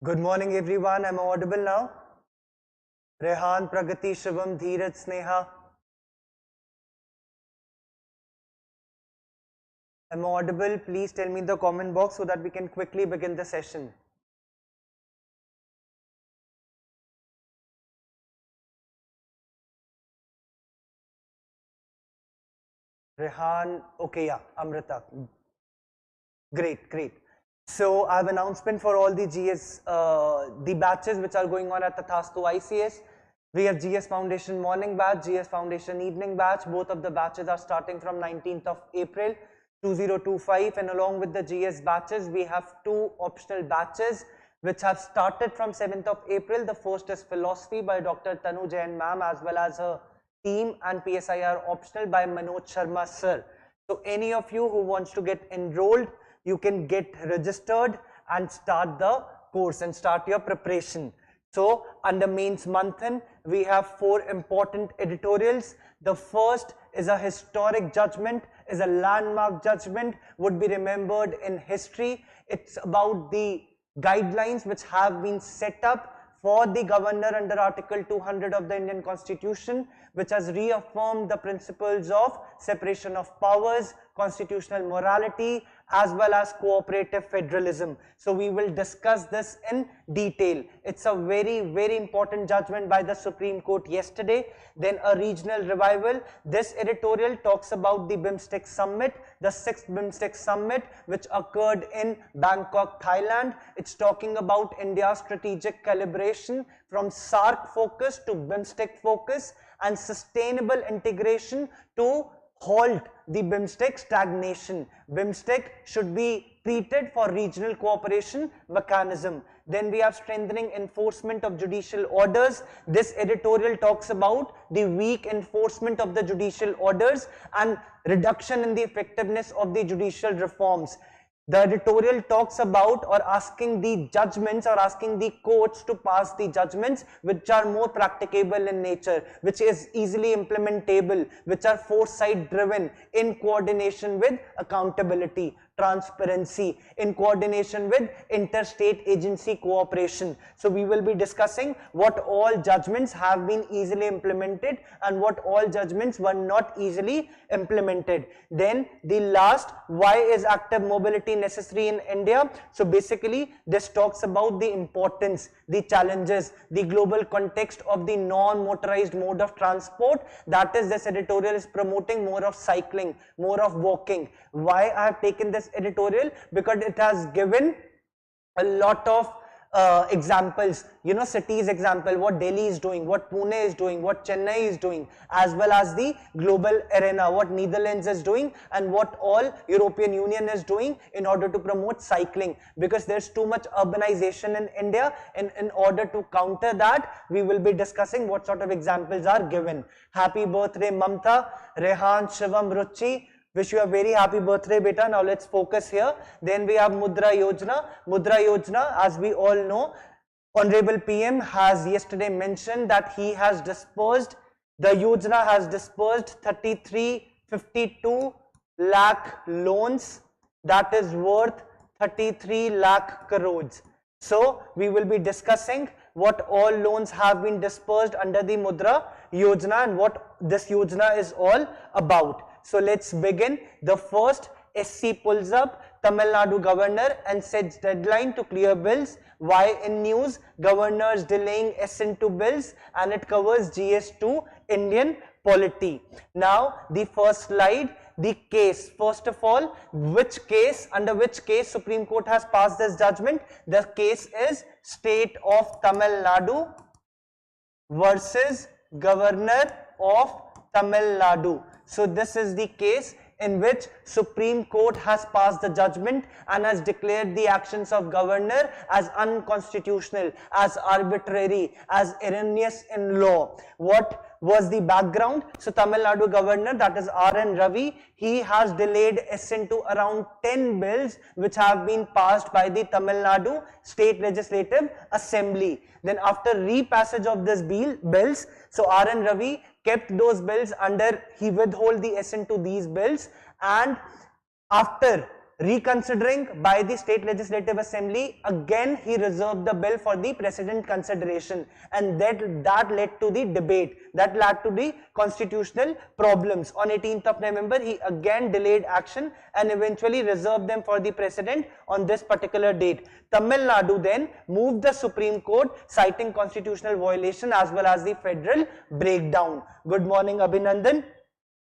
Good morning, everyone. Am I audible now? Rehan, Pragati, Shivam, Dheeraj, Sneha. Am I audible? Please tell me in the comment box so that we can quickly begin the session. Rehan, okay, yeah, Amrita. Great, great. So I have an announcement for all the GS, the batches which are going on at Tathastu ICS. We have GS Foundation morning batch, GS Foundation evening batch. Both of the batches are starting from 19th of April 2025, and along with the GS batches, we have two optional batches which have started from 7th of April. The first is Philosophy by Dr. Tanu Jain ma'am as well as her team, and PSIR optional by Manoj Sharma sir. So any of you who wants to get enrolled, you can get registered and start the course and start your preparation. So under mains Manthan, we have four important editorials. The first is a historic judgment, is a landmark judgment, would be remembered in history. It's about the guidelines which have been set up for the governor under Article 200 of the Indian Constitution, which has reaffirmed the principles of separation of powers, constitutional morality, as well as cooperative federalism. So we will discuss this in detail. It's a very, very important judgment by the Supreme Court yesterday. Then a regional revival. This editorial talks about the BIMSTEC summit, the 6th BIMSTEC summit, which occurred in Bangkok, Thailand. It's talking about India's strategic calibration from SARC focus to BIMSTEC focus and sustainable integration to halt the BIMSTEC stagnation. BIMSTEC should be treated for regional cooperation mechanism. Then we have strengthening enforcement of judicial orders. This editorial talks about the weak enforcement of the judicial orders and reduction in the effectiveness of the judicial reforms. The editorial talks about or asking the judgments or asking the courts to pass the judgments which are more practicable in nature, which is easily implementable, which are foresight driven, in coordination with accountability, transparency, in coordination with interstate agency cooperation. So we will be discussing what all judgments have been easily implemented and what all judgments were not easily implemented. Then the last, why is active mobility necessary in India? So basically this talks about the importance, the challenges, the global context of the non-motorized mode of transport. That is, this editorial is promoting more of cycling, more of walking. Why I have taken this editorial? Because it has given a lot of examples, cities example, what Delhi is doing, what Pune is doing, what Chennai is doing, as well as the global arena, what Netherlands is doing and what all European Union is doing in order to promote cycling, because there's too much urbanization in India, and in order to counter that, we will be discussing what sort of examples are given. Happy birthday Mamta, Rehan, Shivam, Ruchi. Wish you a very happy birthday, beta. Now let's focus here. Then we have Mudra Yojana. Mudra Yojana, as we all know, Honorable PM has yesterday mentioned that he has dispersed, the Yojana has dispersed 3352 lakh loans, that is worth 33 lakh crores. So we will be discussing what all loans have been dispersed under the Mudra Yojana and what this Yojana is all about. So let's begin. The first, SC pulls up Tamil Nadu governor and sets deadline to clear bills. Why in news? Governors delaying SN2 bills, and it covers GS2 Indian polity. Now the first slide, the case. First of all, which case, under which case Supreme Court has passed this judgment? The case is State of Tamil Nadu versus Governor of Tamil Nadu. So this is the case in which Supreme Court has passed the judgment and has declared the actions of governor as unconstitutional, as arbitrary, as erroneous in law. What was the background? So Tamil Nadu governor, that is R.N. Ravi, he has delayed SN to around 10 bills which have been passed by the Tamil Nadu State Legislative Assembly. Then after repassage of this bills, so R.N. Ravi kept those bills under, he withhold the SN to these bills, and after reconsidering by the State Legislative Assembly, again he reserved the bill for the President consideration, and that led to the debate, that led to the constitutional problems. On 18th of November, he again delayed action and eventually reserved them for the President on this particular date. Tamil Nadu then moved the Supreme Court, citing constitutional violation as well as the federal breakdown. Good morning, Abhinandan.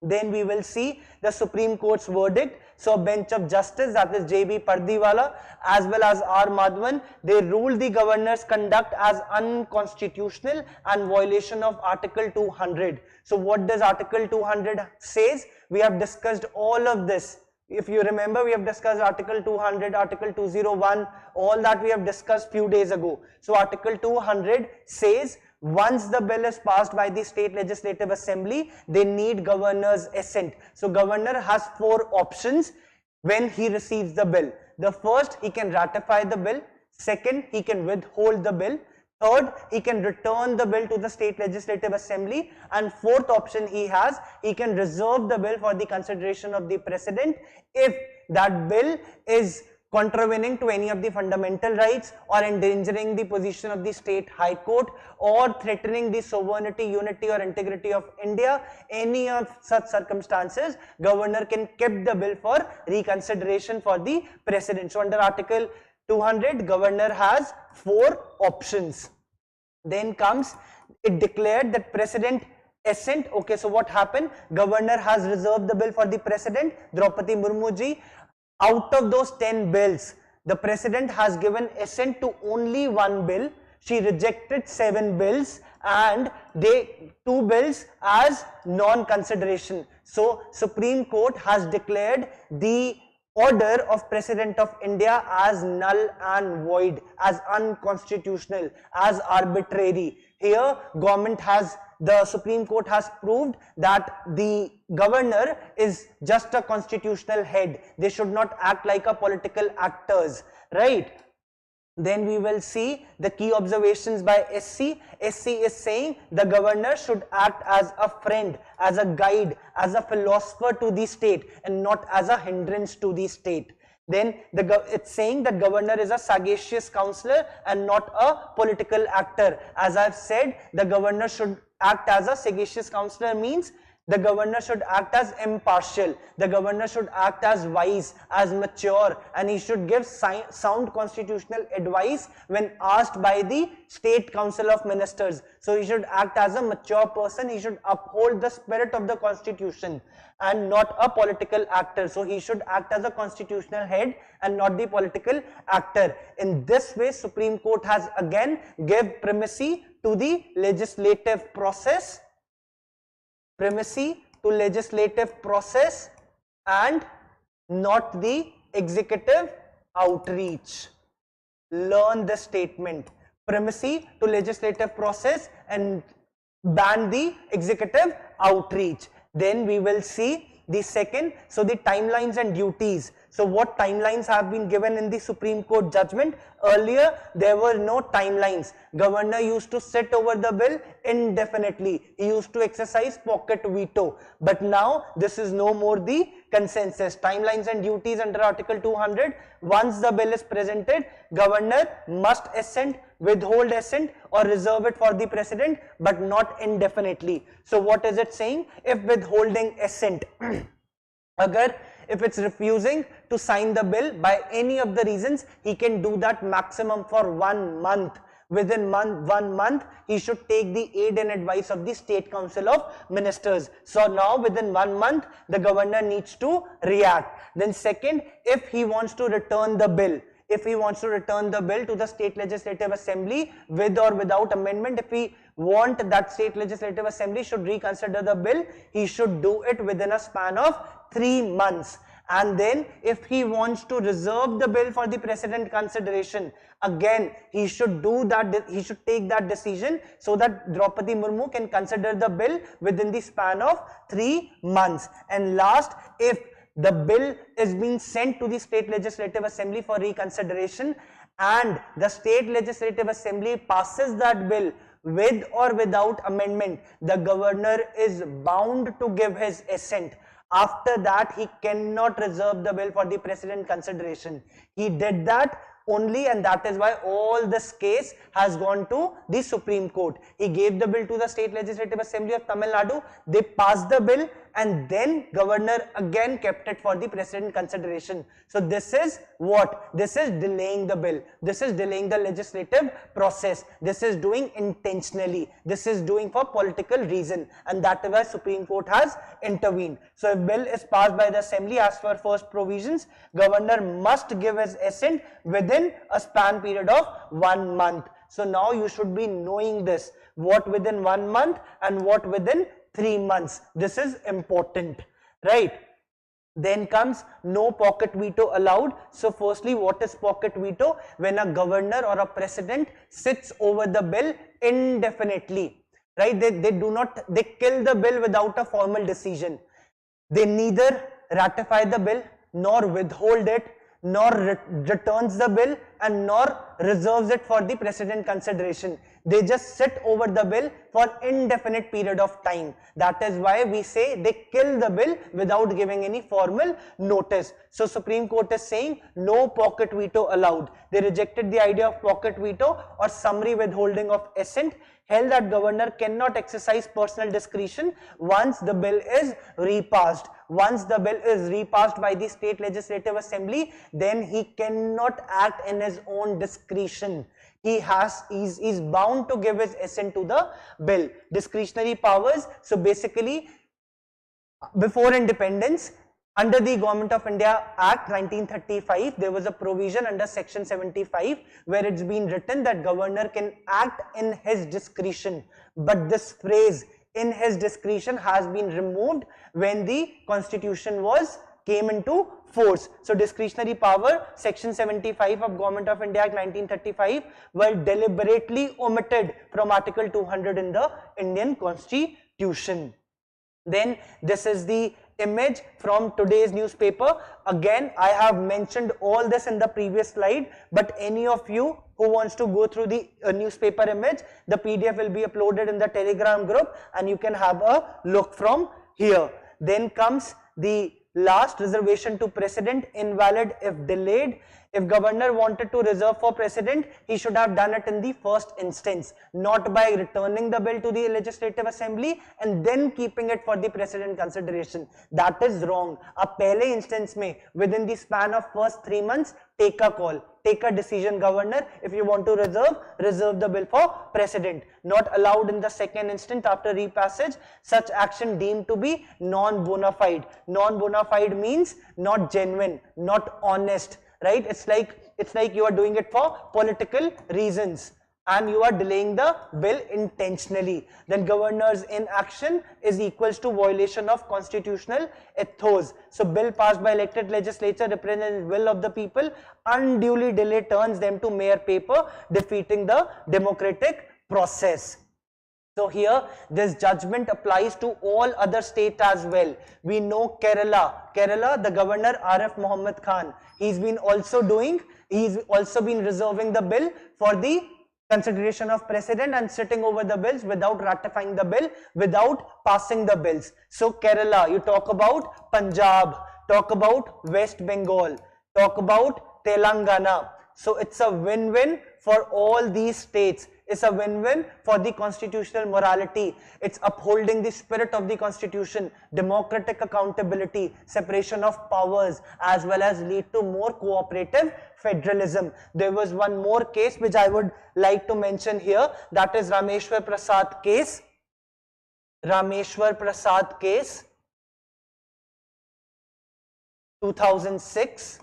Then we will see the Supreme Court's verdict. So, bench of justice, that is J.B. Pardiwala as well as R. Madhavan, they ruled the governor's conduct as unconstitutional and violation of Article 200. So, what does Article 200 says? We have discussed all of this. If you remember, we have discussed Article 200, Article 201, all that we have discussed few days ago. So, Article 200 says, once the bill is passed by the State Legislative Assembly, they need governor's assent. So, governor has 4 options when he receives the bill. The first, he can ratify the bill. Second, he can withhold the bill. Third, he can return the bill to the State Legislative Assembly. And fourth option he has, he can reserve the bill for the consideration of the President if that bill is contravening to any of the fundamental rights or endangering the position of the state high court or threatening the sovereignty, unity or integrity of India. Any of such circumstances, governor can keep the bill for reconsideration for the President. So, under Article 200, governor has 4 options. Then comes, it declared that President assent. Okay, so what happened? Governor has reserved the bill for the President, Draupadi Murmu ji. Out of those 10 bills, the President has given assent to only 1 bill. She rejected 7 bills and 2 bills as non-consideration. So, Supreme Court has declared the order of President of India as null and void, as unconstitutional, as arbitrary. Here, the Supreme Court has proved that the governor is just a constitutional head. They should not act like a political actors, right? Then we will see the key observations by SC. SC is saying the governor should act as a friend, as a guide, as a philosopher to the state and not as a hindrance to the state. Then it's saying that governor is a sagacious counselor and not a political actor. As I've said, the governor should act as a sagacious counselor means the governor should act as impartial, the governor should act as wise, as mature, and he should give sound constitutional advice when asked by the State Council of Ministers. So he should act as a mature person, he should uphold the spirit of the constitution and not a political actor. So he should act as a constitutional head and not the political actor. In this way, Supreme Court has again given primacy to the legislative process, and not the executive outreach. Learn this statement. Primacy to legislative process and ban the executive outreach. Then we will see the second, so the timelines and duties. So what timelines have been given in the Supreme Court judgment? Earlier, there were no timelines. Governor used to sit over the bill indefinitely. He used to exercise pocket veto. But now, this is no more the consensus. Timelines and duties under Article 200. Once the bill is presented, governor must assent, withhold assent or reserve it for the President, but not indefinitely. So what is it saying? If withholding assent, if it's refusing to sign the bill by any of the reasons, he can do that maximum for 1 month. Within 1 month, he should take the aid and advice of the State Council of Ministers. So now within 1 month, the governor needs to react. Then second, if he wants to return the bill, to the State Legislative Assembly with or without amendment, if he want that State Legislative Assembly should reconsider the bill, he should do it within a span of 3 months. And then if he wants to reserve the bill for the President consideration, again he should do that, he should take that decision so that Draupadi Murmu can consider the bill within the span of 3 months. And last, if the bill is being sent to the State Legislative Assembly for reconsideration and the State Legislative Assembly passes that bill with or without amendment, the governor is bound to give his assent. After that, he cannot reserve the bill for the President consideration. He did that only, and that is why all this case has gone to the Supreme Court. He gave the bill to the State Legislative Assembly of Tamil Nadu. They passed the bill, and then governor again kept it for the President consideration. So this is what? This is delaying the bill. This is delaying the legislative process. This is doing intentionally. This is doing for political reason, and that is why Supreme Court has intervened. So if bill is passed by the Assembly as per first provisions, governor must give his assent within a span period of 1 month. So now you should be knowing this, what within 1 month and what within 3 months. This is important, right? Then comes no pocket veto allowed. So firstly, what is pocket veto? When a governor or a president sits over the bill indefinitely, right? They kill the bill without a formal decision. They neither ratify the bill, nor withhold it, nor returns the bill, and nor reserves it for the President consideration. They just sit over the bill for indefinite period of time. That is why we say they kill the bill without giving any formal notice. So Supreme Court is saying no pocket veto allowed. They rejected the idea of pocket veto or summary withholding of assent, held that governor cannot exercise personal discretion once the bill is repassed. Once the bill is repassed by the State Legislative Assembly, then he cannot act in his own discretion. He's bound to give his assent to the bill. Discretionary powers. So basically, before independence, under the Government of India Act 1935, there was a provision under Section 75 where it's been written that governor can act in his discretion. But this phrase, in his discretion, has been removed when the Constitution came into force. So discretionary power, Section 75 of Government of India Act 1935 were deliberately omitted from Article 200 in the Indian Constitution. Then this is the image from today's newspaper. Again, I have mentioned all this in the previous slide, but any of you who wants to go through the newspaper image, the PDF will be uploaded in the Telegram group and you can have a look from here. Then comes the last, reservation to President, invalid if delayed. If governor wanted to reserve for President, he should have done it in the first instance, not by returning the bill to the Legislative Assembly and then keeping it for the President consideration. That is wrong. Ab pehle instance mein, within the span of first 3 months, take a call, take a decision, governor. If you want to reserve the bill for President. Not allowed in the second instance after repassage. Such action deemed to be non-bona fide. Non-bona fide means not genuine, not honest. Right? It's like you are doing it for political reasons and you are delaying the bill intentionally. Then governor's inaction is equals to violation of constitutional ethos. So bill passed by elected legislature representing the will of the people, unduly delay turns them to mere paper, defeating the democratic process. So here this judgment applies to all other states as well. We know Kerala, the governor Arif Muhammad Khan, he's also been reserving the bill for the consideration of President and sitting over the bills without ratifying the bill, without passing the bills. So Kerala, you talk about Punjab, talk about West Bengal, talk about Telangana. So it's a win-win for all these states. It's a win-win for the constitutional morality. It's upholding the spirit of the Constitution, democratic accountability, separation of powers, as well as lead to more cooperative federalism. There was one more case which I would like to mention here, that is Rameshwar Prasad case. Rameshwar Prasad case, 2006,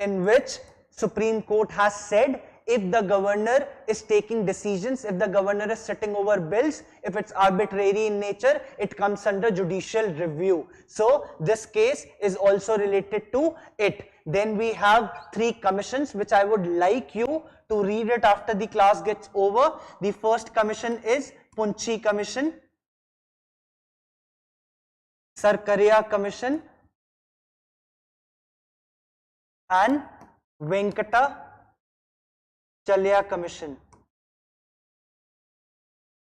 in which Supreme Court has said if the governor is taking decisions, if the governor is sitting over bills, if it's arbitrary in nature, it comes under judicial review. So this case is also related to it. Then we have 3 commissions which I would like you to read it after the class gets over. The first commission is Punchi Commission, Sarkaria Commission, and Venkata Chalya Commission.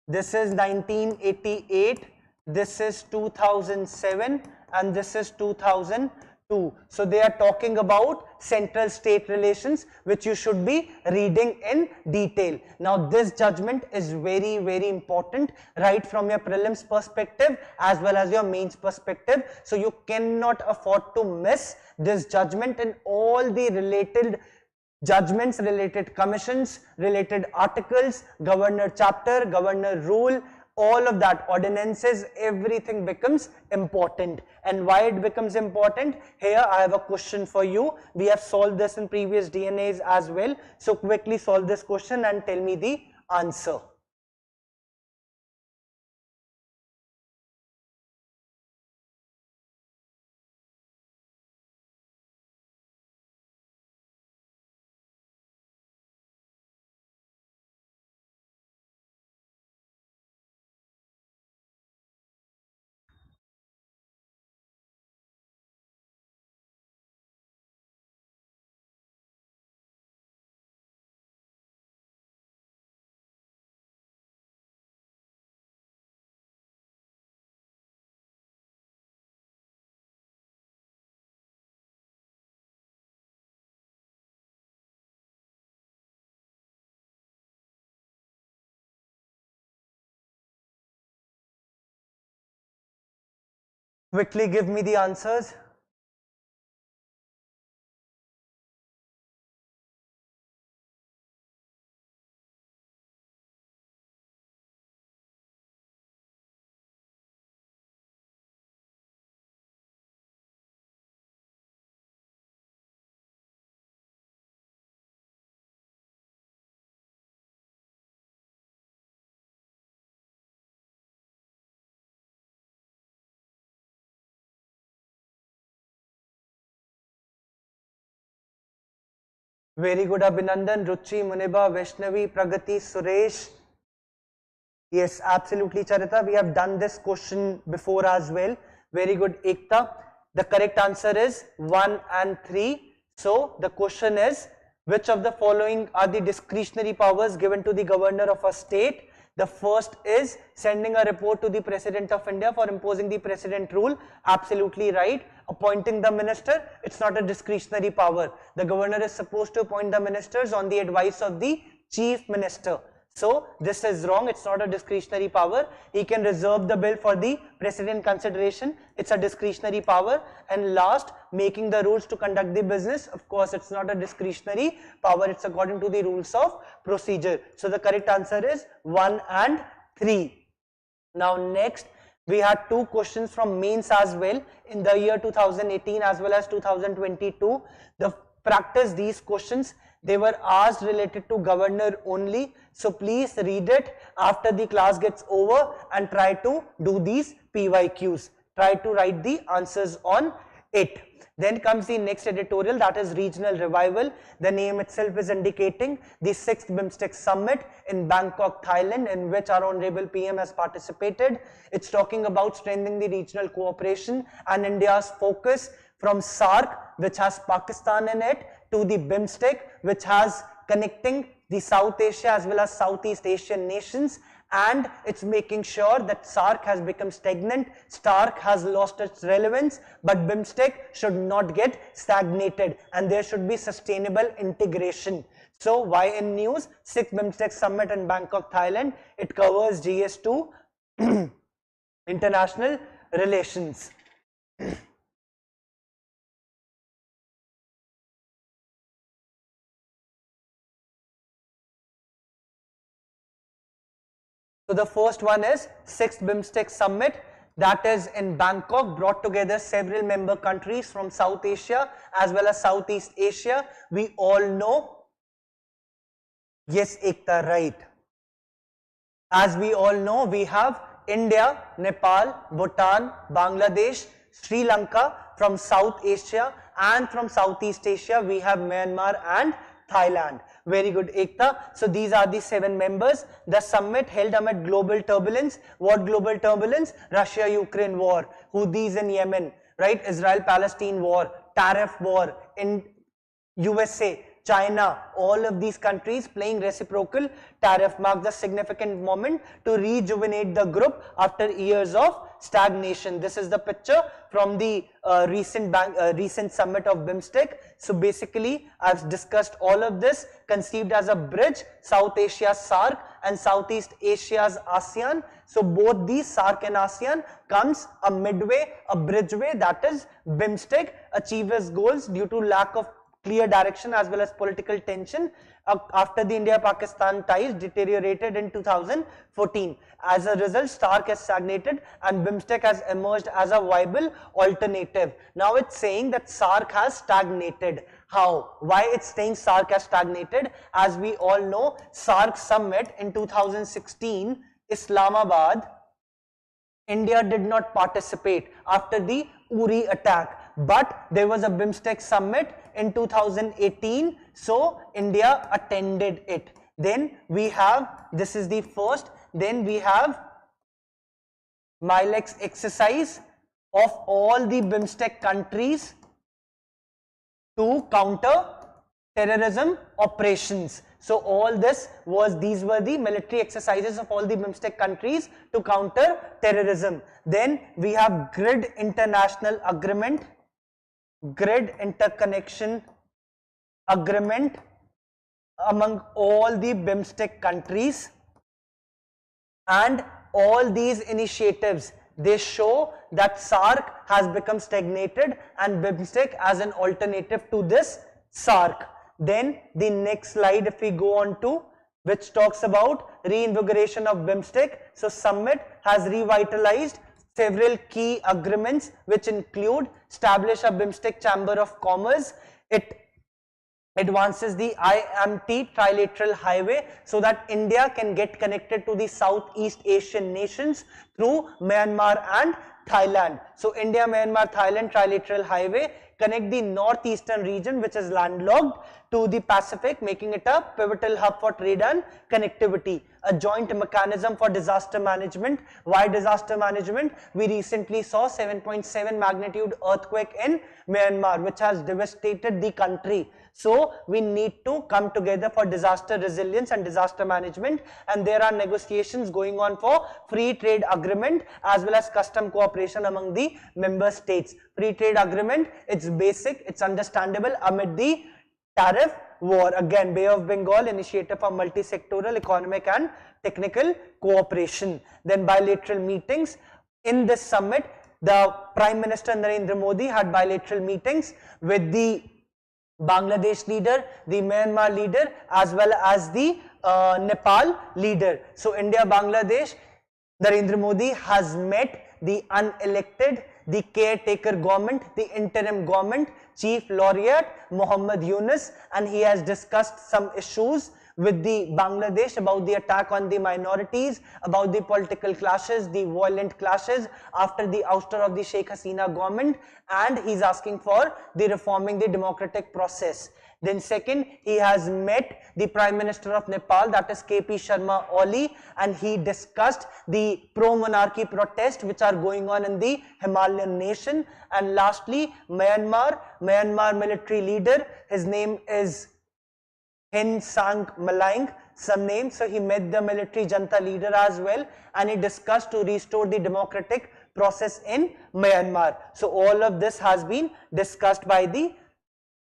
This is 1988 this is 2007, and this is 2002. So they are talking about central state relations, which you should be reading in detail. Now this judgment is very, very important right from your prelims perspective as well as your mains perspective. So you cannot afford to miss this judgment in all the related judgments, related commissions, related articles, governor chapter, governor rule, all of that, ordinances, everything becomes important. And why it becomes important? Here I have a question for you. We have solved this in previous DNAs as well. So quickly solve this question and tell me the answer. Quickly give me the answers. Very good, Abhinandan, Ruchi, Muniba, Vaishnavi, Pragati, Suresh. Yes, absolutely, Charita. We have done this question before as well. Very good, Ekta. The correct answer is 1 and 3. So the question is, which of the following are the discretionary powers given to the governor of a state? The first is sending a report to the President of India for imposing the President rule. Absolutely right. Appointing the minister, it's not a discretionary power. The governor is supposed to appoint the ministers on the advice of the chief minister. So this is wrong. It's not a discretionary power. He can reserve the bill for the president consideration. It's a discretionary power. And last, making the rules to conduct the business. Of course, it's not a discretionary power. It's according to the rules of procedure. So the correct answer is 1 and 3. Now next, we had 2 questions from mains as well in the year 2018 as well as 2022. The practice these questions, they were asked related to governor only. So please read it after the class gets over and try to do these PYQs. Try to write the answers on it. Then comes the next editorial, that is regional revival. The name itself is indicating the 6th BIMSTEC summit in Bangkok, Thailand, in which our Honorable PM has participated. It's talking about strengthening the regional cooperation and India's focus from SAARC, which has Pakistan in it, to the BIMSTEC, which has connecting the South Asia as well as Southeast Asian nations, and it's making sure that SAARC has become stagnant, STARC has lost its relevance, but BIMSTEC should not get stagnated and there should be sustainable integration. So YN News, 6th BIMSTEC Summit in Bangkok, Thailand, it covers GS2 international relations. So the first one is 6th BIMSTEC Summit, that is in Bangkok, brought together several member countries from South Asia as well as Southeast Asia. We all know, yes Ekta, right. As we all know, we have India, Nepal, Bhutan, Bangladesh, Sri Lanka from South Asia, and from Southeast Asia we have Myanmar and Thailand. Very good, Ekta. So these are the 7 members. The summit held amid global turbulence. What global turbulence? Russia-Ukraine war, Houthis in Yemen, right? Israel-Palestine war, tariff war in USA, China, all of these countries playing reciprocal tariff marks a significant moment to rejuvenate the group after years of stagnation. This is the picture from the recent summit of BIMSTEC. So basically, I've discussed all of this, conceived as a bridge, South Asia's SAARC and Southeast Asia's ASEAN. So both these SAARC and ASEAN comes a midway, a bridgeway, that is BIMSTEC achieves its goals due to lack of clear direction as well as political tension after the India-Pakistan ties deteriorated in 2014. As a result, SAARC has stagnated and BIMSTEC has emerged as a viable alternative. Now it's saying that SAARC has stagnated. How? Why it's saying SAARC has stagnated? As we all know, SAARC summit in 2016, Islamabad, India did not participate after the Uri attack, but there was a BIMSTEC summit in 2018, so India attended it. Then we have, this is the first, then we have Milex exercise of all the BIMSTEC countries to counter terrorism operations. So all this was, these were the military exercises of all the BIMSTEC countries to counter terrorism. Then we have grid international agreement, grid interconnection agreement among all the BIMSTEC countries, and all these initiatives, they show that SAARC has become stagnated and BIMSTEC as an alternative to this SAARC. Then the next slide, if we go on to, which talks about reinvigoration of BIMSTEC. So summit has revitalized several key agreements, which include establish a BIMSTEC Chamber of Commerce. It advances the IMT trilateral highway so that India can get connected to the Southeast Asian nations through Myanmar and Thailand. So India, Myanmar, Thailand trilateral highway connect the northeastern region, which is landlocked, to the Pacific, making it a pivotal hub for trade and connectivity. A joint mechanism for disaster management. Why disaster management? We recently saw 7.7 magnitude earthquake in Myanmar, which has devastated the country. So we need to come together for disaster resilience and disaster management, and there are negotiations going on for free trade agreement as well as custom cooperation among the member states. Free trade agreement, it's basic, it's understandable amid the tariff war. Again, Bay of Bengal initiative for multi-sectoral economic and technical cooperation. Then bilateral meetings. In this summit, the Prime Minister Narendra Modi had bilateral meetings with the Bangladesh leader, the Myanmar leader, as well as the Nepal leader. So India, Bangladesh, Narendra Modi has met the unelected, the caretaker government, the interim government, Chief Laureate Muhammad Yunus, and he has discussed some issues with the Bangladesh about the attack on the minorities, about the political clashes, the violent clashes after the ouster of the Sheikh Hasina government, and he's asking for the reforming the democratic process. Then second, he has met the Prime Minister of Nepal, that is KP Sharma Oli, and he discussed the pro-monarchy protests which are going on in the Himalayan nation. And lastly, Myanmar military leader, his name is Hin Sang Malang, some name. So he met the military junta leader as well, and he discussed to restore the democratic process in Myanmar. So all of this has been discussed by the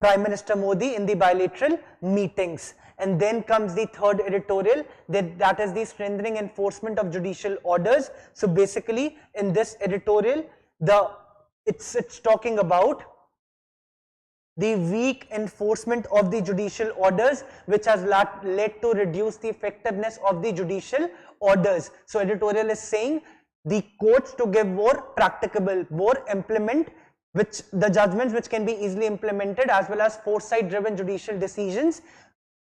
Prime Minister Modi in the bilateral meetings. And then comes the third editorial, that is the strengthening enforcement of judicial orders. So basically in this editorial, it's talking about the weak enforcement of the judicial orders, which has led to reduce the effectiveness of the judicial orders. So editorial is saying the courts to give more practicable, more implement, which the judgments which can be easily implemented, as well as foresight driven judicial decisions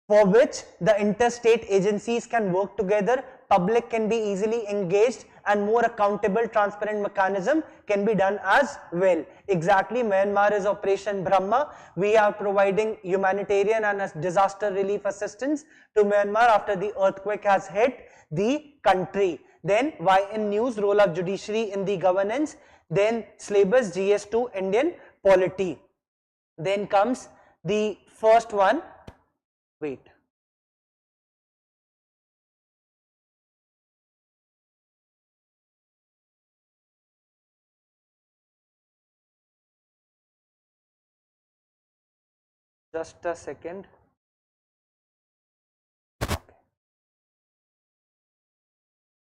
for which the interstate agencies can work together, public can be easily engaged, and more accountable transparent mechanism can be done as well. Exactly, Myanmar is Operation Brahma. We are providing humanitarian and disaster relief assistance to Myanmar after the earthquake has hit the country. Then YN News, role of judiciary in the governance. Then syllabus GS2 Indian polity. Then comes the first one. Wait. Just a second.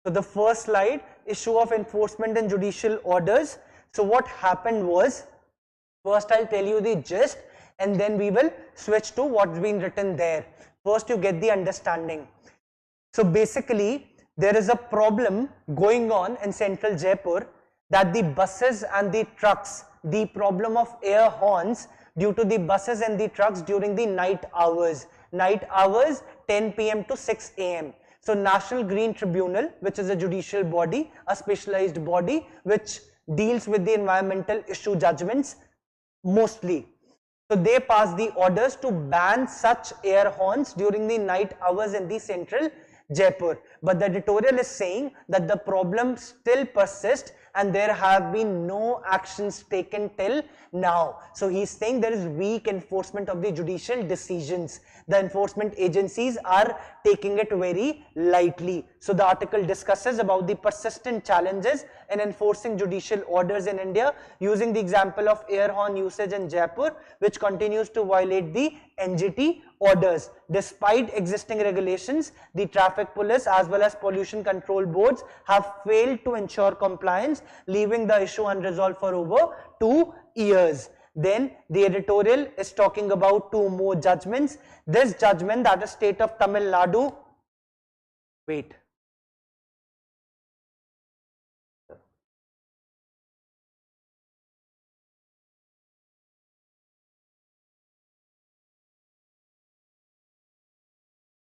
So the first slide, issue of enforcement and judicial orders. So what happened was, first I'll tell you the gist and then we will switch to what's been written there. First you get the understanding. So basically there is a problem going on in central Jaipur that the buses and the trucks, the problem of air horns due to the buses and the trucks during the night hours 10 p.m. to 6 a.m. So National Green Tribunal, which is a judicial body, a specialized body which deals with the environmental issue judgments mostly. So they pass the orders to ban such air horns during the night hours in the central Jaipur. But the editorial is saying that the problem still persists and there have been no actions taken till now. So he's saying there is weak enforcement of the judicial decisions. The enforcement agencies are taking it very lightly. So the article discusses about the persistent challenges in enforcing judicial orders in India using the example of air horn usage in Jaipur, which continues to violate the NGT orders. Despite existing regulations, the traffic police as well as pollution control boards have failed to ensure compliance, leaving the issue unresolved for over 2 years. Then the editorial is talking about 2 more judgments. This judgment, that is state of Tamil Nadu,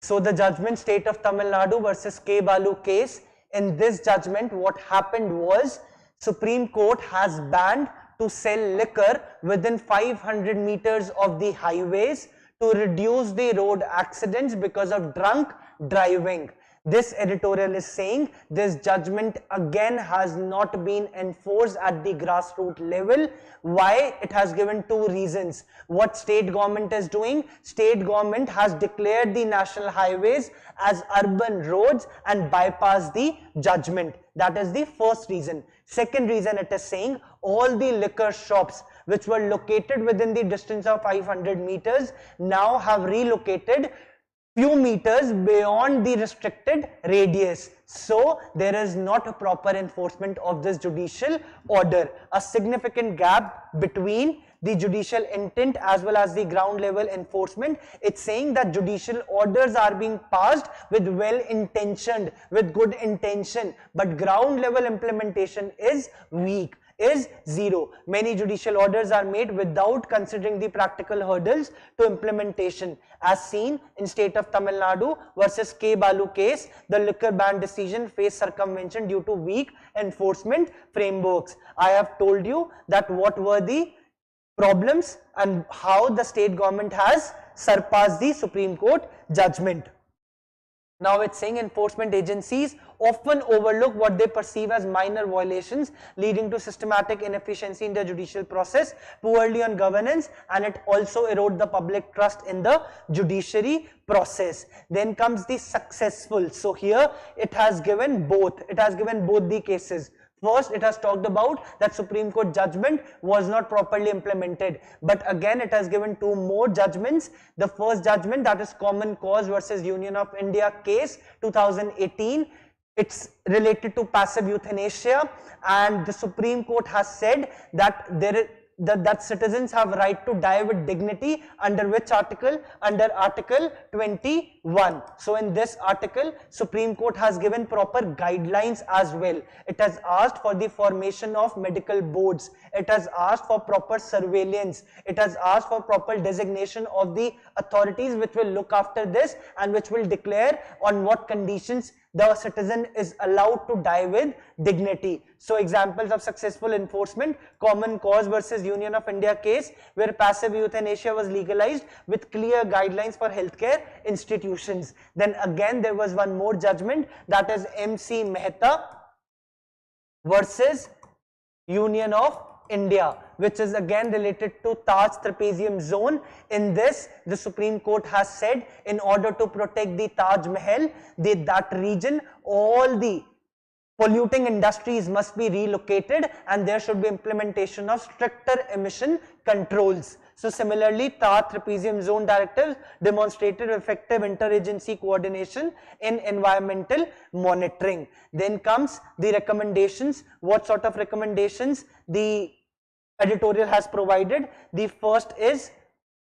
So the judgment, state of Tamil Nadu versus K. Balu case. In this judgment, what happened was Supreme Court has banned to sell liquor within 500 meters of the highways to reduce the road accidents because of drunk driving. This editorial is saying this judgment again has not been enforced at the grassroots level. Why? It has given 2 reasons. What state government is doing? State government has declared the national highways as urban roads and bypassed the judgment. That is the first reason. Second reason, it is saying all the liquor shops which were located within the distance of 500 meters now have relocated few meters beyond the restricted radius. So there is not a proper enforcement of this judicial order. A significant gap between the judicial intent as well as the ground level enforcement. It's saying that judicial orders are being passed with well-intentioned, with good intention, but ground level implementation is weak, is zero. Many judicial orders are made without considering the practical hurdles to implementation. As seen in state of Tamil Nadu versus K. Balu case, the liquor ban decision faced circumvention due to weak enforcement frameworks. I have told you that what were the problems and how the state government has surpassed the Supreme Court judgment. Now it's saying enforcement agencies often overlook what they perceive as minor violations, leading to systematic inefficiency in the judicial process, poorly on governance, and it also erodes the public trust in the judiciary process. Then comes the successful. So here it has given both. It has given both the cases. First, it has talked about that Supreme Court judgment was not properly implemented. But again, it has given 2 more judgments. The first judgment, that is Common Cause versus Union of India case 2018. It's related to passive euthanasia, and the Supreme Court has said that that citizens have right to die with dignity under which article? Under Article 21. So in this article, Supreme Court has given proper guidelines as well. It has asked for the formation of medical boards. It has asked for proper surveillance. It has asked for proper designation of the authorities which will look after this and which will declare on what conditions the citizen is allowed to die with dignity. So examples of successful enforcement: Common Cause versus Union of India case, where passive euthanasia was legalized with clear guidelines for healthcare institutions. Then again there was one more judgment, that is MC Mehta versus Union of India, which is again related to Taj Trapezium zone. In this, the Supreme Court has said in order to protect the Taj Mahal, that region, all the polluting industries must be relocated and there should be implementation of stricter emission controls. So similarly, TAR trapezium zone directives demonstrated effective interagency coordination in environmental monitoring. Then comes the recommendations. What sort of recommendations the editorial has provided? The first is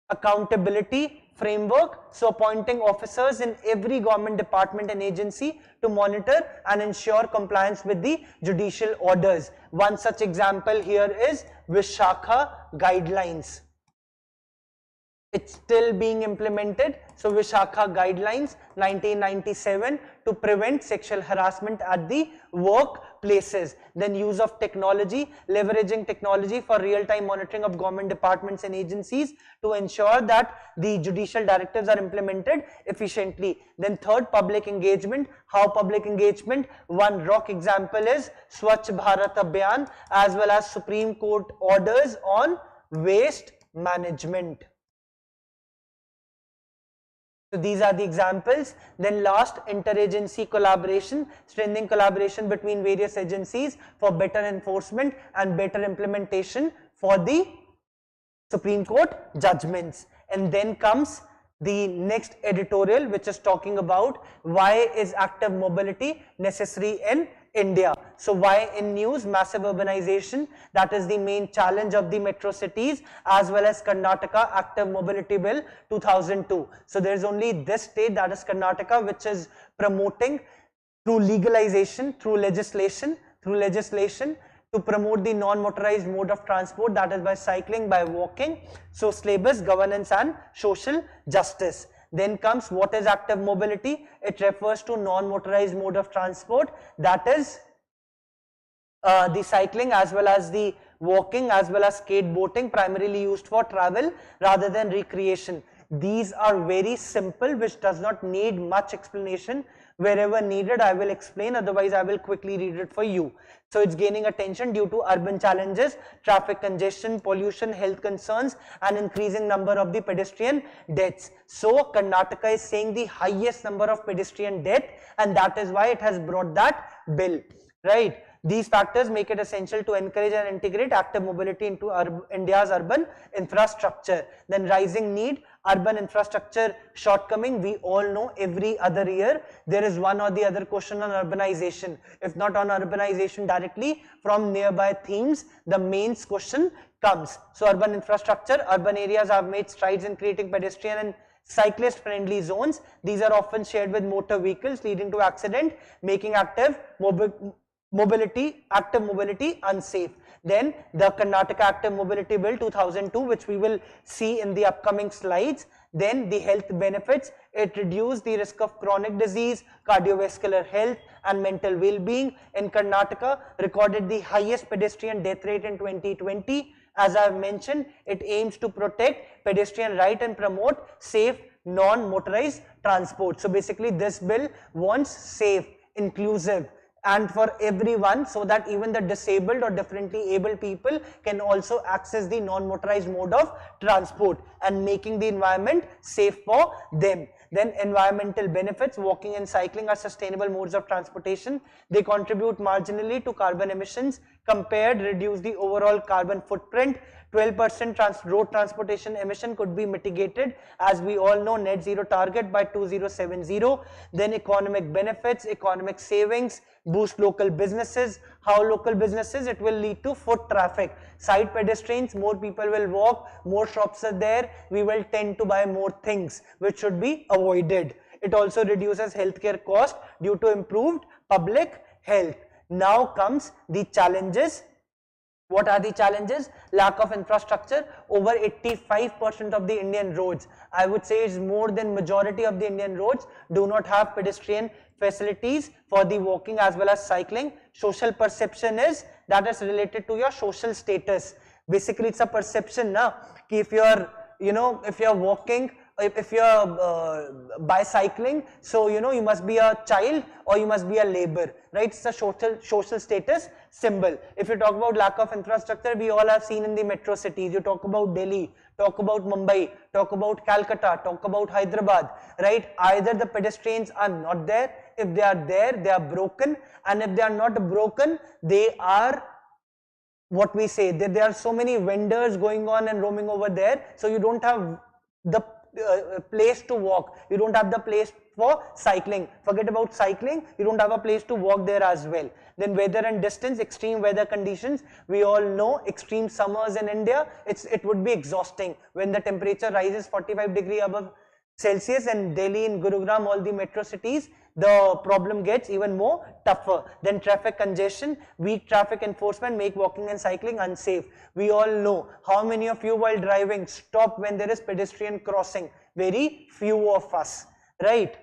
accountability framework. So appointing officers in every government department and agency to monitor and ensure compliance with the judicial orders. One such example here is Vishakha guidelines. It's still being implemented. So Vishakha guidelines 1997 to prevent sexual harassment at the workplaces. Then use of technology, leveraging technology for real-time monitoring of government departments and agencies to ensure that the judicial directives are implemented efficiently. Then third, public engagement. How public engagement? One rock example is Swachh Bharat Abhiyan as well as Supreme Court orders on waste management. So these are the examples. Then last, interagency collaboration, strengthening collaboration between various agencies for better enforcement and better implementation for the Supreme Court judgments. And then comes the next editorial, which is talking about why is active mobility necessary in India. So why in news? Massive urbanization, that is the main challenge of the metro cities, as well as Karnataka Active Mobility Bill 2002. So there is only this state, that is Karnataka, which is promoting through legalization, through legislation to promote the non-motorized mode of transport, that is by cycling, by walking. So syllabus, governance and social justice. Then comes what is active mobility? It refers to non-motorized mode of transport, that is the cycling as well as the walking as well as skateboarding, primarily used for travel rather than recreation. These are very simple, which does not need much explanation. Wherever needed, I will explain, otherwise I will quickly read it for you. So it's gaining attention due to urban challenges, traffic congestion, pollution, health concerns and increasing number of the pedestrian deaths. So Karnataka is saying the highest number of pedestrian death, and that is why it has brought that bill, right? These factors make it essential to encourage and integrate active mobility into India's urban infrastructure. Then rising need, urban infrastructure shortcoming. We all know every other year there is one or the other question on urbanization. If not on urbanization directly, from nearby themes, the mains question comes. So urban infrastructure, urban areas have made strides in creating pedestrian and cyclist friendly zones. These are often shared with motor vehicles, leading to accident, making active mobility unsafe. Then the Karnataka Active Mobility Bill 2002, which we will see in the upcoming slides. Then the health benefits, it reduced the risk of chronic disease, cardiovascular health and mental well-being. In Karnataka, recorded the highest pedestrian death rate in 2020. As I have mentioned, it aims to protect pedestrian right and promote safe non-motorized transport. So basically this bill wants safe, inclusive and for everyone, so that even the disabled or differently able people can also access the non-motorized mode of transport and making the environment safe for them. Then environmental benefits, walking and cycling are sustainable modes of transportation. They contribute marginally to carbon emissions, compared reduce the overall carbon footprint. 12% road transportation emission could be mitigated, as we all know, net zero target by 2070. Then economic benefits, economic savings, boost local businesses. How local businesses? It will lead to foot traffic, side pedestrians, more people will walk, more shops are there, we will tend to buy more things, which should be avoided. It also reduces healthcare cost due to improved public health. Now comes the challenges. What are the challenges? Lack of infrastructure. Over 85% of the Indian roads, I would say it's more than majority of the Indian roads, do not have pedestrian facilities for the walking as well as cycling. Social perception is that is related to your social status. Basically it's a perception na, ki if you're, if you're walking, if you're bicycling, so you must be a child or you must be a labor, right? It's a social status symbol. If you talk about lack of infrastructure, we all have seen in the metro cities. You talk about Delhi, talk about Mumbai, talk about Calcutta, talk about Hyderabad, right? Either the pedestrians are not there, if they are there, they are broken, and if they are not broken, they are what we say, that there are so many vendors going on and roaming over there, so you don't have the place to walk, you don't have the place for cycling. Forget about cycling, you don't have a place to walk there as well. Then weather and distance, extreme weather conditions, we all know extreme summers in India, it would be exhausting when the temperature rises 45 degrees above Celsius, and Delhi and Gurugram, all the metro cities, the problem gets even more tougher. Then traffic congestion, weak traffic enforcement make walking and cycling unsafe. We all know. How many of you while driving stop when there is pedestrian crossing? Very few of us, right?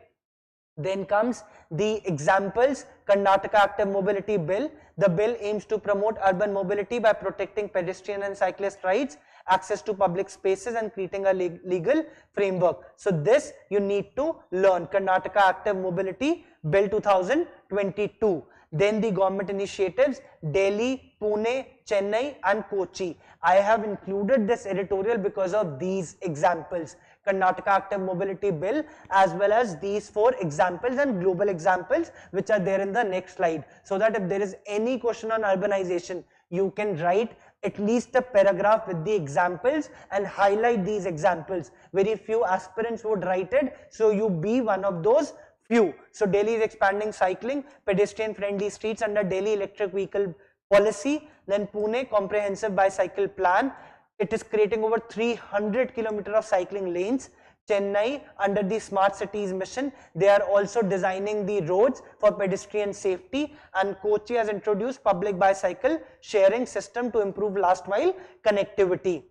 Then comes the examples. Karnataka Active Mobility Bill. The bill aims to promote urban mobility by protecting pedestrian and cyclist rights, access to public spaces, and creating a legal framework. So this you need to learn. Karnataka Active Mobility Bill 2022. Then the government initiatives, Delhi, Pune, Chennai and Kochi. I have included this editorial because of these examples. Karnataka Active Mobility Bill, as well as these 4 examples and global examples which are there in the next slide, so that if there is any question on urbanization, you can write at least a paragraph with the examples and highlight these examples. Very few aspirants would write it, so you be one of those few. So Delhi is expanding cycling, pedestrian friendly streets under Delhi electric vehicle policy. Then Pune comprehensive bicycle plan, it is creating over 300 kilometers of cycling lanes. Chennai, under the Smart Cities mission, they are also designing the roads for pedestrian safety, and Kochi has introduced public bicycle sharing system to improve last mile connectivity.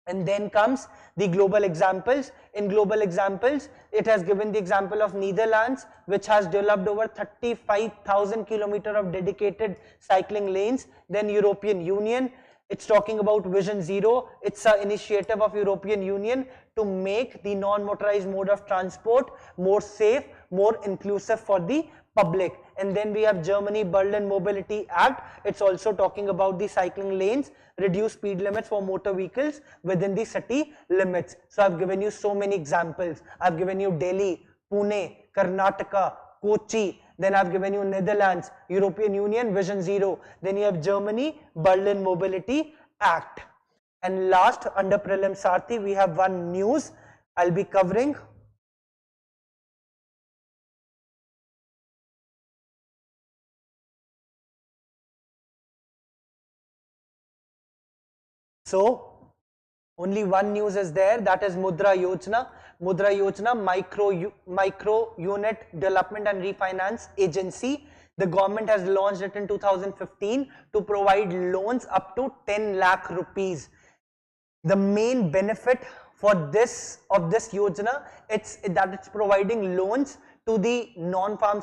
And then comes the global examples. In global examples, it has given the example of Netherlands, which has developed over 35,000 kilometers of dedicated cycling lanes. Then European Union, it's talking about Vision Zero. It's an initiative of European Union to make the non-motorized mode of transport more safe, more inclusive for the public. And then we have Germany Berlin Mobility Act. It's also talking about the cycling lanes, reduce speed limits for motor vehicles within the city limits. So I've given you so many examples. I've given you Delhi, Pune, Karnataka, Kochi. Then I've given you Netherlands, European Union, Vision Zero. Then you have Germany, Berlin Mobility Act. And last, under Prelims Sarthi, we have one news I'll be covering. So only one news is there, that is Mudra Yojana. Mudra Yojana, micro unit development and refinance agency. The government has launched it in 2015 to provide loans up to 10 lakh rupees. The main benefit for this Yojana, it's providing loans to the non-farm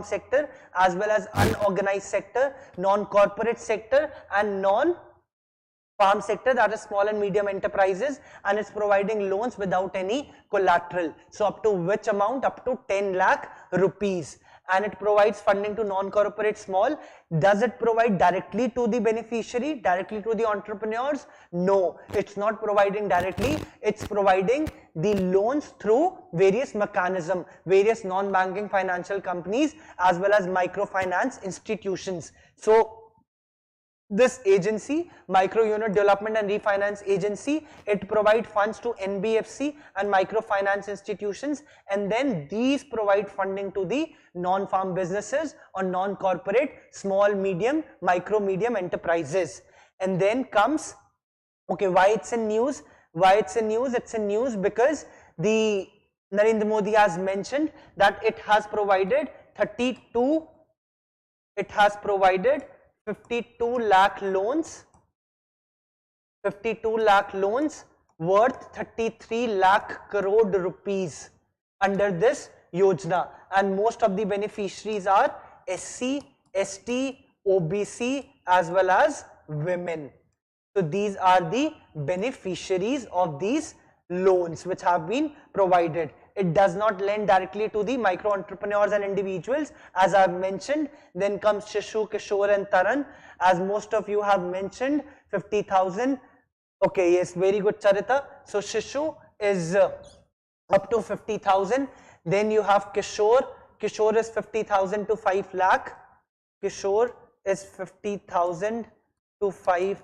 sector as well as unorganized sector, non-corporate sector and non-farm sector, that is small and medium enterprises, and it's providing loans without any collateral. So up to which amount? Up to 10 lakh rupees. And it provides funding to non-corporate small. Does it provide directly to the beneficiary, directly to the entrepreneurs? No, it's not providing directly. It's providing the loans through various mechanisms, various non-banking financial companies as well as microfinance institutions. So this agency, Micro Unit Development and Refinance Agency, it provides funds to NBFC and microfinance institutions, and then these provide funding to the non-farm businesses or non-corporate small, medium, micro, medium enterprises. And then comes, okay, why it's in news? Why it's in news? It's in news because the Narendra Modi has mentioned that it has provided 52 lakh loans, 52 lakh loans worth 33 lakh crore rupees under this Yojana, and most of the beneficiaries are SC, ST, OBC as well as women. So these are the beneficiaries of these loans which have been provided. It does not lend directly to the micro entrepreneurs and individuals, as I have mentioned. Then comes Shishu, Kishore and Taran, as most of you have mentioned, 50,000. Okay, yes, very good, Charita. So Shishu is up to 50,000. Then you have Kishore. Kishore is 50,000 to 5 lakh. Kishore is 50,000 to 5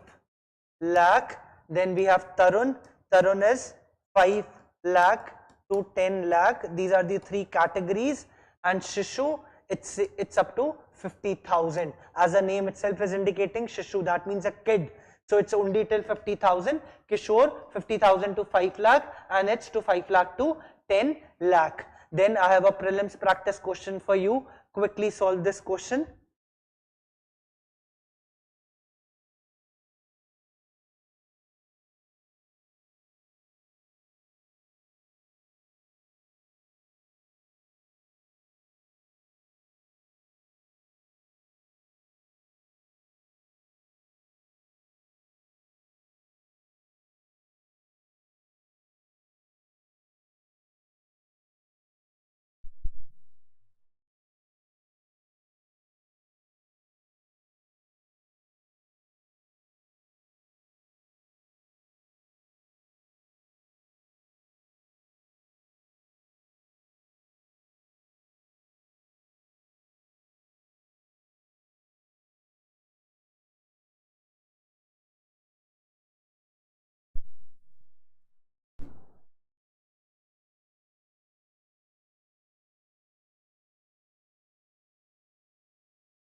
lakh. Then we have Tarun. Tarun is 5 lakh to 10 lakh. These are the three categories. And Shishu, it's up to 50,000. As the name itself is indicating, Shishu, that means a kid. So it's only till 50,000. Kishore, 50,000 to 5 lakh, and it's to 5 lakh to 10 lakh. Then I have a prelims practice question for you. Quickly solve this question.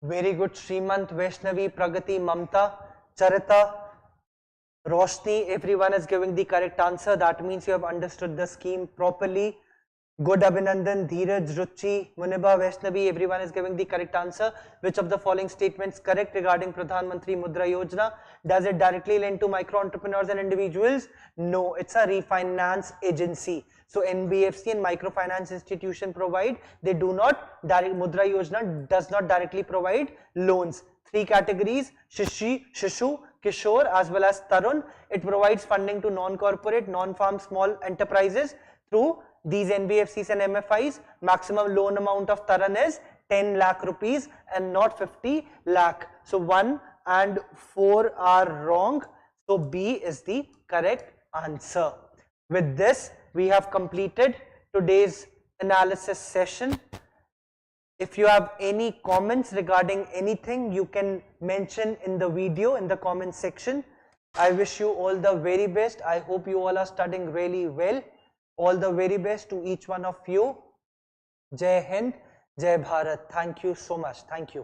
Very good. Srimant, Vaishnavi, Pragati, Mamta, Charita, Roshni, everyone is giving the correct answer. That means you have understood the scheme properly. Good, Abhinandan, Dheeraj, Ruchi, Muniba, Vaishnavi, everyone is giving the correct answer. Which of the following statements correct regarding Pradhan Mantri Mudra Yojana? Does it directly lend to micro entrepreneurs and individuals? No, it's a refinance agency. So NBFC and microfinance institution provide, they do not direct, Mudra Yojana does not directly provide loans. Three categories, Shishu, Kishore as well as Tarun. It provides funding to non-corporate, non-farm small enterprises through these NBFCs and MFIs. Maximum loan amount of Tarun is 10 lakh rupees and not 50 lakh. So 1 and 4 are wrong. So B is the correct answer. With this, we have completed today's analysis session. If you have any comments regarding anything, you can mention in the video in the comment section. I wish you all the very best. I hope you all are studying really well. All the very best to each one of you. Jai Hind, Jai Bharat. Thank you so much. Thank you.